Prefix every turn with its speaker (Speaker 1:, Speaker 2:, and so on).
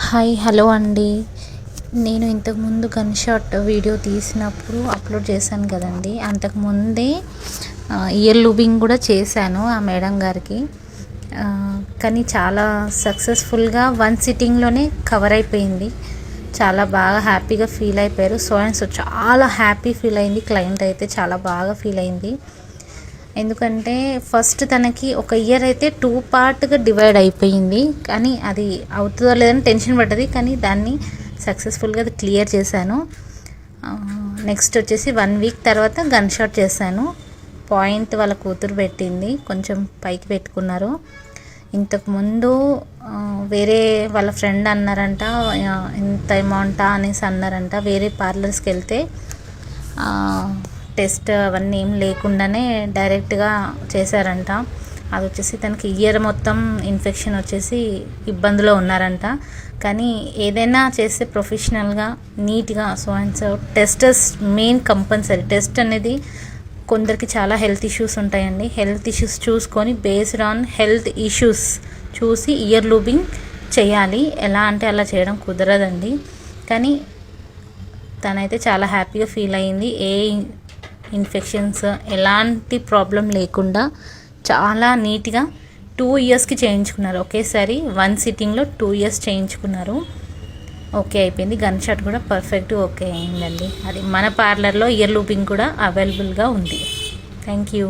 Speaker 1: Hi hello అండి. నేను ఇంతకుముందు గన్ షాట్ వీడియో తీసినప్పుడు అప్లోడ్ చేశాను కదండి. అంతకుముందే ఇయర్ లూబింగ్ కూడా చేశాను ఆ మేడం గారికి. కానీ చాలా సక్సెస్ఫుల్గా వన్ సిట్టింగ్లోనే కవర్ అయిపోయింది. చాలా బాగా హ్యాపీగా ఫీల్ అయిపోయారు. సో అండ్ సో చాలా హ్యాపీ ఫీల్ అయింది. క్లయింట్ అయితే చాలా బాగా ఫీల్ అయింది. ఎందుకంటే ఫస్ట్ తనకి ఒక ఇయర్ అయితే 2 పార్ట్గా డివైడ్ అయిపోయింది. కానీ అది అవుతుందో లేదని టెన్షన్ పడ్డది. కానీ దాన్ని సక్సెస్ఫుల్గా అది క్లియర్ చేశాను. నెక్స్ట్ వచ్చేసి 1 వీక్ తర్వాత గన్ షాట్ చేశాను. పాయింట్ వాళ్ళ కూతురు పెట్టింది, కొంచెం పైకి పెట్టుకున్నారు. ఇంతకుముందు వేరే వాళ్ళ ఫ్రెండ్ అన్నారంట, ఇంత అమౌంటా అనేసి అన్నారంట. వేరే పార్లర్స్కి వెళ్తే టెస్ట్ అవన్నీ ఏం లేకుండానే డైరెక్ట్గా చేశారంట. అది వచ్చేసి తనకి ఇయర్ మొత్తం ఇన్ఫెక్షన్ వచ్చేసి ఇబ్బందిలో ఉన్నారంట. కానీ ఏదైనా చేస్తే ప్రొఫెషనల్గా నీట్గా so and so testers main compulsory. Test అనేది కొందరికి చాలా హెల్త్ ఇష్యూస్ ఉంటాయండి. హెల్త్ ఇష్యూస్ చూసుకొని బేస్డ్ ఆన్ హెల్త్ ఇష్యూస్ చూసి ఇయర్ లూబింగ్ చేయాలి. ఎలా అంటే అలా చేయడం కుదరదండి. కానీ తనైతే చాలా హ్యాపీగా ఫీల్ అయ్యింది. ఏ ఇన్ఫెక్షన్స్ ఎలాంటి ప్రాబ్లం లేకుండా చాలా నీట్గా 2 ఇయర్స్కి చేయించుకున్నారు. ఒకేసారి 1 సిట్టింగ్లో 2 ఇయర్స్ చేయించుకున్నారు. ఓకే అయిపోయింది. గన్ షాట్ కూడా పర్ఫెక్ట్ ఓకే అయిందండి. అది మన పార్లర్లో ఇయర్ లూపింగ్ కూడా అవైలబుల్గా ఉంది. Thank you.